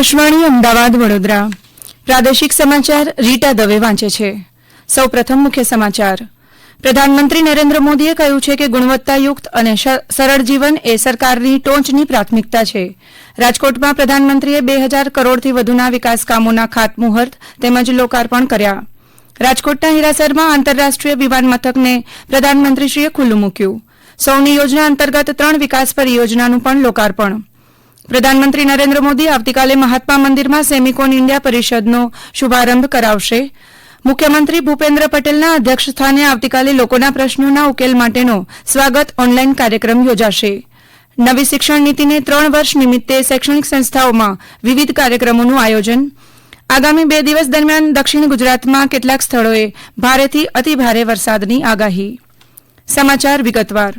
આકાશવાણી અમદાવાદ વડોદરા પ્રાદેશિક સમાચાર રીટા દવે વાંચે છે. સૌપ્રથમ મુખ્ય સમાચાર. પ્રધાનમંત્રી નરેન્દ્ર મોદીએ કહ્યું છે કે ગુણવત્તાયુક્ત અને સરળ જીવન એ સરકારની ટોચની પ્રાથમિકતા છે. રાજકોટમાં પ્રધાનમંત્રીએ 2000 કરોડથી વધુના વિકાસ કામોના ખાતમુહૂર્ત તેમજ લોકાર્પણ કર્યા. રાજકોટના હીરાસરમાં આંતરરાષ્ટ્રીય વિમાન મથકને પ્રધાનમંત્રીશ્રીએ ખુલ્લું મૂક્યું. સૌની યોજના અંતર્ગત 3 વિકાસ પરિયોજનાનું પણ લોકાર્પણ. પ્રધાનમંત્રી નરેન્દ્ર મોદી આવતીકાલે મહાત્મા મંદિરમાં સેમિકોન ઇન્ડિયા પરિષદનો શુભારંભ કરાવશે. મુખ્યમંત્રી ભૂપેન્દ્ર પટેલના અધ્યક્ષસ્થાને આવતીકાલે લોકોના પ્રશ્નોના ઉકેલ માટેનો સ્વાગત ઓનલાઈન કાર્યક્રમ યોજાશે. નવી શિક્ષણ નીતિને 3 વર્ષ નિમિત્તે શૈક્ષણિક સંસ્થાઓમાં વિવિધ કાર્યક્રમોનું આયોજન. આગામી 2 દિવસ દરમિયાન દક્ષિણ ગુજરાતમાં કેટલાક સ્થળોએ ભારેથી અતિભારે વરસાદની આગાહી. સમાચાર વિગતવાર.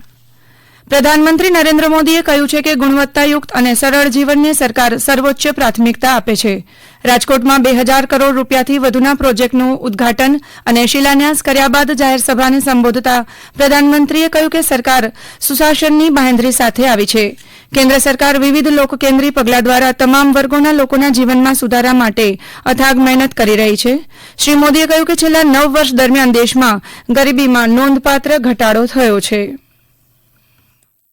પ્રધાનમંત્રી નરેન્દ્ર મોદીએ કહ્યું છે કે ગુણવત્તાયુક્ત અને સરળ જીવનને સરકાર સર્વોચ્ચ પ્રાથમિકતા આપે છે. રાજકોટમાં 2000 કરોડ રૂપિયાથી વધુના પ્રોજેક્ટનું ઉદ્ઘાટન અને શિલાન્યાસ કર્યા બાદ જાહેર સભાને સંબોધતા પ્રધાનમંત્રીએ કહ્યું કે સરકાર સુશાસનની બાંહેધરી સાથે આવી છે. કેન્દ્ર સરકાર વિવિધ લોકકેન્દ્રી પગલાં દ્વારા તમામ વર્ગોના લોકોના જીવનમાં સુધારા માટે અથાગ મહેનત કરી રહી છે. શ્રી મોદીએ કહ્યું કે છેલ્લા 9 વર્ષ દરમિયાન દેશમાં ગરીબીમાં નોંધપાત્ર ઘટાડો થયો છે.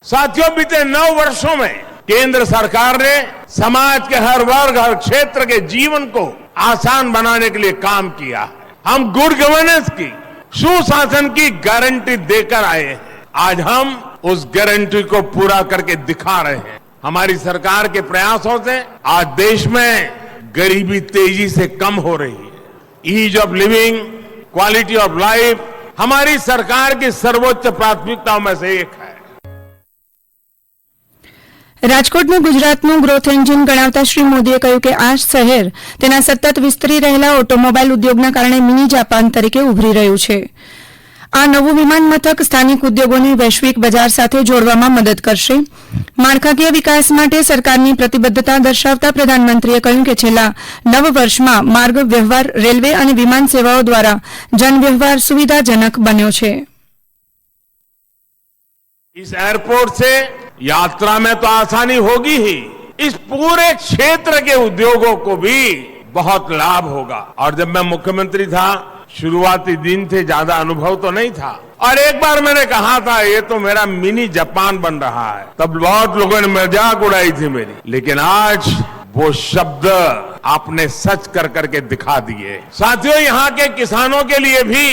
साथियों, बीते 9 वर्षों में केंद्र सरकार ने समाज के हर वर्ग हर क्षेत्र के जीवन को आसान बनाने के लिए काम किया है. हम गुड गवर्नेंस की सुशासन की गारंटी देकर आए हैं. आज हम उस गारंटी को पूरा करके दिखा रहे हैं. हमारी सरकार के प्रयासों से आज देश में गरीबी तेजी से कम हो रही है. Ease of living, quality of life हमारी सरकार की सर्वोच्च प्राथमिकताओं में से एक है. રાજકોટને ગુજરાતનું ગ્રોથ એન્જિન ગણાવતા શ્રી મોદીએ કહ્યું કે આ શહેર તેના સતત વિસ્તરી રહેલા ઓટોમોબાઈલ ઉદ્યોગના કારણે મિની જાપાન તરીકે ઉભરી રહ્યું છે. આ નવું વિમાન મથક સ્થાનિક ઉદ્યોગોને વૈશ્વિક બજાર સાથે જોડવામાં મદદ કરશે. માળખાકીય વિકાસ માટે સરકારની પ્રતિબદ્ધતા દર્શાવતા પ્રધાનમંત્રીએ કહ્યું કે છેલ્લા 9 વર્ષમાં માર્ગ વ્યવહાર, રેલવે અને વિમાન સેવાઓ દ્વારા જનવ્યવહાર સુવિધાજનક બન્યો છે. इस एयरपोर्ट से यात्रा में तो आसानी होगी ही, इस पूरे क्षेत्र के उद्योगों को भी बहुत लाभ होगा. और जब मैं मुख्यमंत्री था, शुरुआती दिन थे, ज्यादा अनुभव तो नहीं था, और एक बार मैंने कहा था ये तो मेरा मिनी जापान बन रहा है. तब बहुत लोगों ने मजाक उड़ाई थी मेरी, लेकिन आज वो शब्द आपने सच कर करके दिखा दिए. साथियों, यहाँ के किसानों के लिए भी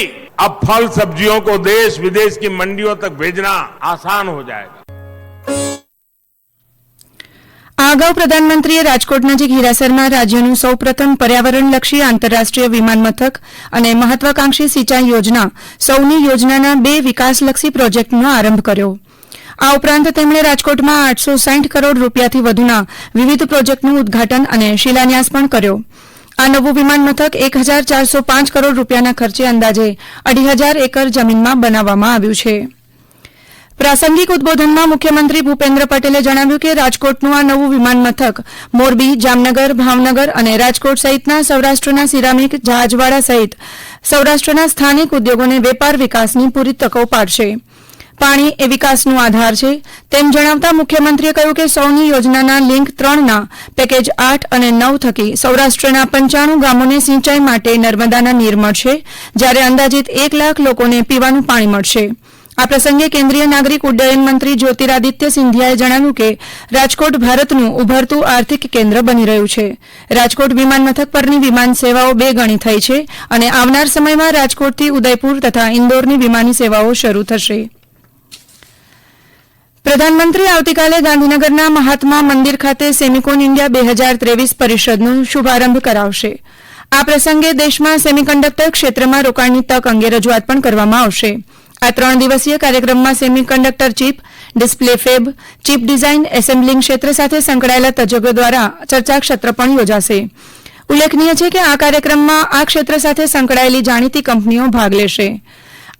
अब फल सब्जियों को देश विदेश की मंडियों तक भेजना आसान हो जाएगा. આ અગાઉ પ્રધાનમંત્રીએ રાજકોટ નજીક હીરાસરમાં રાજ્યનું સૌપ્રથમ પર્યાવરણલક્ષી આંતરરાષ્ટ્રીય વિમાન મથક અને મહત્વાકાંક્ષી સિંચાઈ યોજના સૌની યોજનાના 2 વિકાસલક્ષી પ્રોજેક્ટનો આરંભ કર્યો. આ ઉપરાંત તેમણે રાજકોટમાં 860 કરોડ રૂપિયાથી વધુના વિવિધ પ્રોજેક્ટનું ઉદ્ઘાટન અને શિલાન્યાસ પણ કર્યો. આ નવું વિમાન મથક 1405 કરોડ રૂપિયાના ખર્ચે અંદાજે 2500 એકર જમીનમાં બનાવવામાં આવ્યું છે. પ્રાસંગિક ઉદબોધનમાં મુખ્યમંત્રી ભૂપેન્દ્ર પટેલે જણાવ્યું કે રાજકોટનું આ નવું વિમાન મથક મોરબી, જામનગર, ભાવનગર અને રાજકોટ સહિતના સૌરાષ્ટ્રના સિરામિક, જહાજવાડા સહિત સૌરાષ્ટ્રના સ્થાનિક ઉદ્યોગોને વેપાર વિકાસની પૂરી તકો પાડશે. પાણી એ વિકાસનો આધાર છે તેમ જણાવતા મુખ્યમંત્રીએ કહ્યું કે સૌની યોજનાના લિંક 3ના પેકેજ 8 અને 9 થકી સૌરાષ્ટ્રના 95 ગામોને સિંચાઈ માટે નર્મદાના નીર મળશે, જ્યારે અંદાજિત 1 લાખ લોકોને પીવાનું પાણી મળશે. આ પ્રસંગે કેન્દ્રીય નાગરિક ઉડ્ડયન મંત્રી જ્યોતિરાદિત્ય સિંધિયાએ જણાવ્યું કે રાજકોટ ભારતનું ઉભરતું આર્થિક કેન્દ્ર બની રહ્યું છે. રાજકોટ વિમાન મથક પરની વિમાન સેવાઓ 2 ગણી થઈ છે અને આવનાર સમયમાં રાજકોટથી ઉદયપુર તથા ઇન્દોરની વિમાની સેવાઓ શરૂ થશે. પ્રધાનમંત્રી આવતીકાલે ગાંધીનગરના મહાત્મા મંદિર ખાતે સેમિકોન ઇન્ડિયા 2023 પરિષદનો શુભારંભ કરાવશે. આ પ્રસંગે દેશમાં સેમિકન્ડક્ટર ક્ષેત્રમાં રોકાણની તક અંગે રજૂઆત પણ કરવામાં આવશે. આ 3 દિવસીય કાર્યક્રમમાં semiconductor chip, display fab, chip design, assembling ક્ષેત્ર સાથે સંકળાયેલા તજજ્ઞો દ્વારા ચર્ચાસત્ર પણ યોજાશે. ઉલ્લેખનીય છે કે આ કાર્યક્રમમાં આ ક્ષેત્ર સાથે સંકળાયેલી જાણીતી કંપનીઓ ભાગ લેશે.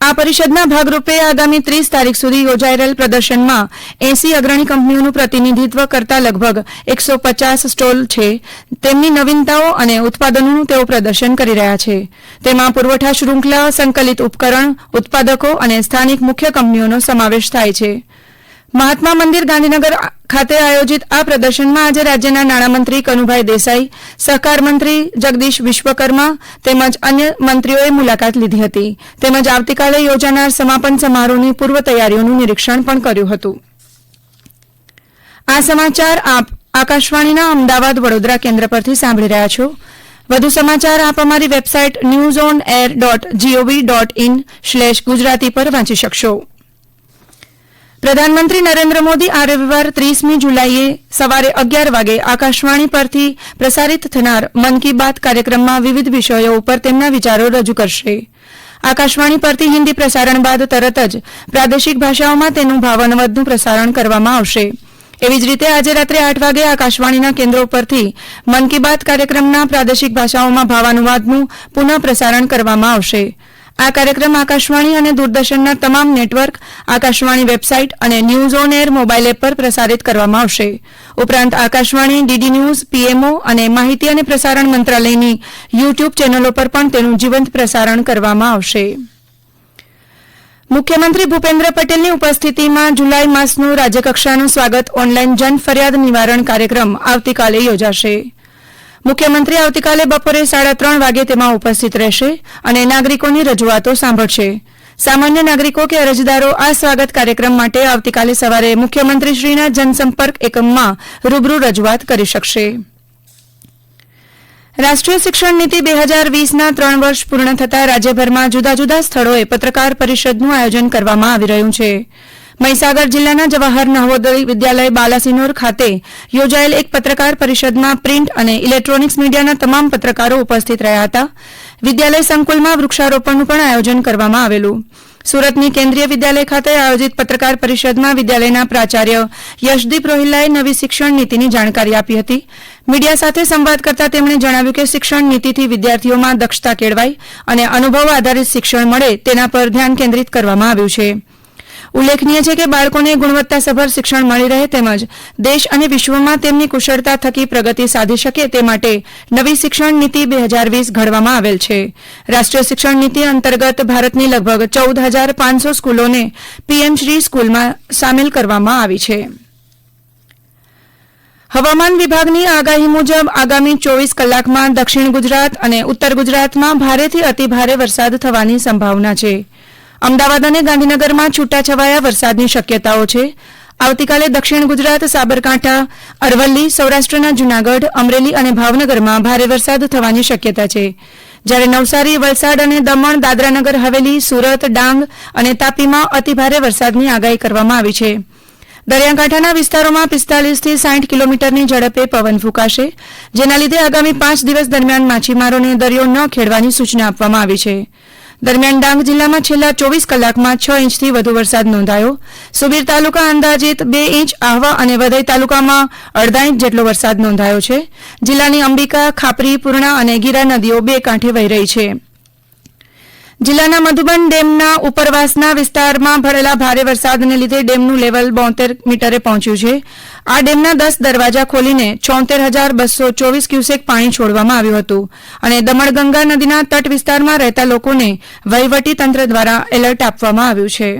આ પરિષદના ભાગરૂપે આગામી 30 તારીખ સુધી યોજાઈ પ્રદર્શનમાં 80 અગ્રણી કંપનીઓનું પ્રતિનિધિત્વ કરતા લગભગ 150 સ્ટોલ છે. તેમની નવીનતાઓ અને ઉત્પાદનોનું તેઓ પ્રદર્શન કરી રહ્યા છે. તેમાં પુરવઠા શૃંખલા, સંકલિત ઉપકરણ, ઉત્પાદકો અને સ્થાનિક મુખ્ય કંપનીઓનો સમાવેશ થાય છે. મહાત્મા મંદિર ગાંધીનગર ખાતે આયોજિત આ પ્રદર્શનમાં આજે રાજ્યના નાણામંત્રી કનુભાઈ દેસાઈ, સહકાર મંત્રી જગદીશ વિશ્વકર્મા તેમજ અન્ય મંત્રીઓએ મુલાકાત લીધી હતી તેમજ આવતીકાલે યોજાનાર સમાપન સમારોહની પૂર્વ તૈયારીઓનું નિરીક્ષણ પણ કર્યું હતું. આ સમાચાર આપ આકાશવાણીના અમદાવાદ વડોદરા કેન્દ્ર પરથી સાંભળી રહ્યા છો. વધુ સમાચાર આપ અમારી વેબસાઇટ newsonair.gov.in/ગુજરાતી પર વાંચી શકશો. પ્રધાનમંત્રી નરેન્દ્ર મોદી આ રવિવાર 30મી જુલાઈએ સવારે 11 વાગે આકાશવાણી પરથી પ્રસારિત થનાર મન કી બાત કાર્યક્રમમાં વિવિધ વિષયો ઉપર તેમના વિચારો રજૂ કરશે. આકાશવાણી પરથી હિન્દી પ્રસારણ બાદ તરત જ પ્રાદેશિક ભાષાઓમાં તેનું ભાવાનુવાદનું પ્રસારણ કરવામાં આવશે. એવી જ રીતે આજે રાત્રે 8 વાગે આકાશવાણીના કેન્દ્રો પરથી મન કી બાત કાર્યક્રમના પ્રાદેશિક ભાષાઓમાં ભાવાનુવાદનું પુનઃ પ્રસારણ કરવામાં આવશે. આ કાર્યક્રમ આકાશવાણી અને દૂરદર્શનના તમામ નેટવર્ક, આકાશવાણી વેબસાઇટ અને news on air mobile app પર પ્રસારિત કરવામાં આવશે. ઉપરાંત આકાશવાણી, ડીડી ન્યૂઝ, પીએમઓ અને માહિતી અને પ્રસારણ મંત્રાલયની યુટ્યુબ ચેનલો પર પણ તેનું જીવંત પ્રસારણ કરવામાં આવશે. મુખ્યમંત્રી ભૂપેન્દ્ર પટેલની ઉપસ્થિતિમાં જુલાઈ માસનું રાજ્યકક્ષાનું સ્વાગત ઓનલાઈન જન ફરિયાદ નિવારણ કાર્યક્રમ આવતીકાલે યોજાશે. મુખ્યમંત્રી આવતીકાલે બપોરે 3:30 વાગે તેમાં ઉપસ્થિત રહેશે અને નાગરિકોની રજૂઆતો સાંભળશે. સામાન્ય નાગરિકો કે અરજદારો આ સ્વાગત કાર્યક્રમ માટે આવતીકાલે સવારે મુખ્યમંત્રીશ્રીના જનસંપર્ક એકમમાં રૂબરૂ રજૂઆત કરી શકશે. રાષ્ટ્રીય શિક્ષણ નીતિ 2020ના 3 વર્ષ પૂર્ણ થતાં રાજ્યભરમાં જુદા જુદા સ્થળોએ પત્રકાર પરિષદનું આયોજન કરવામાં આવી રહ્યું છે. મહીસાગર જિલ્લાના જવાહર નવોદય વિદ્યાલય બાલાસિનોર ખાતે યોજાયેલ એક પત્રકાર પરિષદમાં પ્રિન્ટ અને ઇલેક્ટ્રોનિક્સ મીડિયાના તમામ પત્રકારો ઉપસ્થિત રહ્યા હતા. વિદ્યાલય સંકુલમાં વૃક્ષારોપણનું પણ આયોજન કરવામાં આવેલું. સુરતની કેન્દ્રીય વિદ્યાલય ખાતે આયોજિત પત્રકાર પરિષદમાં વિદ્યાલયના પ્રાચાર્ય યશદીપ રોહિલ્લાએ નવી શિક્ષણ નીતિની જાણકારી આપી હતી. મીડિયા સાથે સંવાદ કરતા તેમણે જણાવ્યું કે શિક્ષણ નીતિથી વિદ્યાર્થીઓમાં દક્ષતા કેળવાય અને અનુભવ આધારિત શિક્ષણ મળે તેના પર ધ્યાન કેન્દ્રિત કરવામાં આવ્યું છે. ઉલ્લેખનીય છે કે બાળકોને ગુણવત્તાસભર શિક્ષણ મળી રહે તેમજ દેશ અને વિશ્વમાં તેમની કુશળતા થકી પ્રગતિ સાધી શકે તે માટે નવી શિક્ષણ નીતિ 2020 ઘડવામાં આવેલ છે. રાષ્ટ્રીય શિક્ષણ નીતિ અંતર્ગત ભારતની લગભગ 14,500 સ્કૂલોને પીએમ શ્રી સ્કૂલમાં સામેલ કરવામાં આવી છે. હવામાન વિભાગની આગાહી મુજબ આગામી 24 કલાકમાં દક્ષિણ ગુજરાત અને ઉત્તર ગુજરાતમાં ભારેથી અતિભારે વરસાદ થવાની સંભાવના છે. અમદાવાદ અને ગાંધીનગરમાં છૂટાછવાયા વરસાદની શક્યતાઓ છે. આવતીકાલે દક્ષિણ ગુજરાત, સાબરકાંઠા, અરવલ્લી, સૌરાષ્ટ્રના જૂનાગઢ, અમરેલી અને ભાવનગરમાં ભારે વરસાદ થવાની શક્યતા છે. જ્યારે નવસારી, વલસાડ અને દમણ, દાદરાનગર હવેલી, સુરત, ડાંગ અને તાપીમાં અતિભારે વરસાદની આગાહી કરવામાં આવી છે. દરિયાકાંઠાના વિસ્તારોમાં 45 થી 60 કિલોમીટરની ઝડપે પવન ફૂંકાશે, જેના લીધે આગામી 5 દિવસ દરમિયાન માછીમારોને દરિયો ન ખેડવાની સૂચના આપવામાં આવી છે. દરમિયાન ડાંગ જિલ્લામાં છેલ્લા 24 કલાકમાં 6 ઇંચથી વધુ વરસાદ નોંધાયો. સુબીર તાલુકા અંદાજિત 2 ઇંચ, આહવા અને વઘઈ તાલુકામાં અડધા ઇંચ જેટલો વરસાદ નોંધાયો છે. જિલ્લાની અંબિકા, ખાપરી, પૂર્ણા અને ગીરા નદીઓ 2 કાંઠે વહી રહી છે. જિલ્લાના મધુબન ડેમના ઉપરવાસના વિસ્તારમાં ભરેલા ભારે વરસાદને લીધે ડેમનું લેવલ 72 મીટરે પહોંચ્યું છે. આ ડેમના 10 દરવાજા ખોલીને 76,224 ક્યુસેક પાણી છોડવામાં આવ્યું હતું અને દમણગંગા નદીના તટ વિસ્તારમાં રહેતા લોકોને વહીવટી તંત્ર દ્વારા એલર્ટ આપવામાં આવ્યું છે.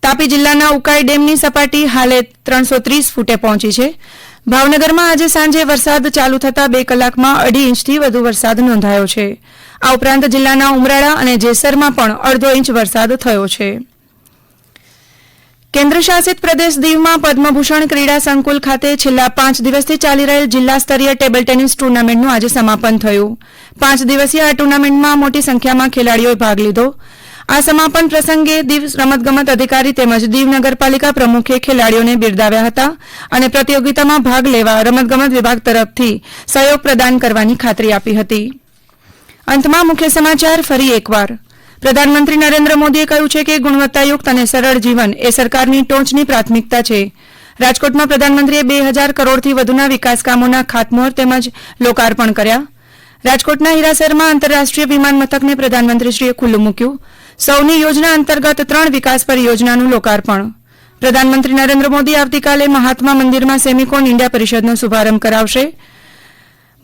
તાપી જિલ્લાના ઉકાઈ ડેમની સપાટી હાલે 330 ફૂટે પહોંચી છે. ભાવનગરમાં આજે સાંજે વરસાદ ચાલુ થતાં 2 કલાકમાં 2.5 ઇંચથી વધુ વરસાદ નોંધાયો છે. આ ઉપરાંત જિલ્લાના ઉમરાળા અને જેસરમાં પણ અડધો ઇંચ વરસાદ થયો છે. કેન્દ્ર શાસિત પ્રદેશ દીવમાં પદ્મભૂષણ ક્રીડા સંકુલ ખાતે છેલ્લા 5 દિવસથી ચાલી રહેલ જિલ્લા સ્તરીય ટેબલ ટેનિસ ટુર્નામેન્ટનું આજે સમાપન થયું. 5 દિવસીય આ ટુર્નામેન્ટમાં મોટી સંખ્યામાં ખેલાડીઓએ ભાગ લીધો. આ સમાપન પ્રસંગે દીવ રમતગમત અધિકારી તેમજ દીવ નગરપાલિકા પ્રમુખે ખેલાડીઓને બિરદાવ્યા હતા અને પ્રતિયોગિતામાં ભાગ લેવા રમતગમત વિભાગ તરફથી સહયોગ પ્રદાન કરવાની ખાતરી આપી હતી. અંતમાં મુખ્ય સમાચાર ફરી એકવાર. પ્રધાનમંત્રી નરેન્દ્ર મોદીએ કહ્યું છે કે ગુણવત્તાયુક્ત અને સરળ જીવન એ સરકારની ટોચની પ્રાથમિકતા છે. રાજકોટમાં પ્રધાનમંત્રીએ 2,000 કરોડથી વધુના વિકાસ કામોના ખાતમુહૂર્ત તેમજ લોકાર્પણ કર્યા. રાજકોટના હીરાસરમાં આંતરરાષ્ટ્રીય વિમાન મથકને પ્રધાનમંત્રીશ્રીએ ખુલ્લું મૂક્યું. સૌની યોજના અંતર્ગત 3 વિકાસ પરિયોજનાનું લોકાર્પણ. પ્રધાનમંત્રી નરેન્દ્ર મોદી આવતીકાલે મહાત્મા મંદિરમાં સેમિકોન ઇન્ડિયા પરિષદનો શુભારંભ કરાવશે.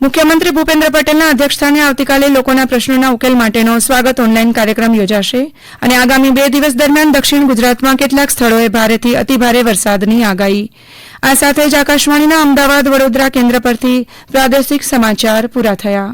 મુખ્યમંત્રી ભૂપેન્દ્ર પટેલના અધ્યક્ષસ્થાને આવતીકાલે લોકોના પ્રશ્નોના ઉકેલ માટેનો સ્વાગત ઓનલાઈન કાર્યક્રમ યોજાશે અને આગામી 2 દિવસ દરમિયાન દક્ષિણ ગુજરાતમાં કેટલાક સ્થળોએ ભારેથી અતિભારે વરસાદની આગાહી. આ સાથે જ આકાશવાણીના અમદાવાદ વડોદરા કેન્દ્ર પરથી પ્રાદેશિક સમાચાર પૂરા થયા.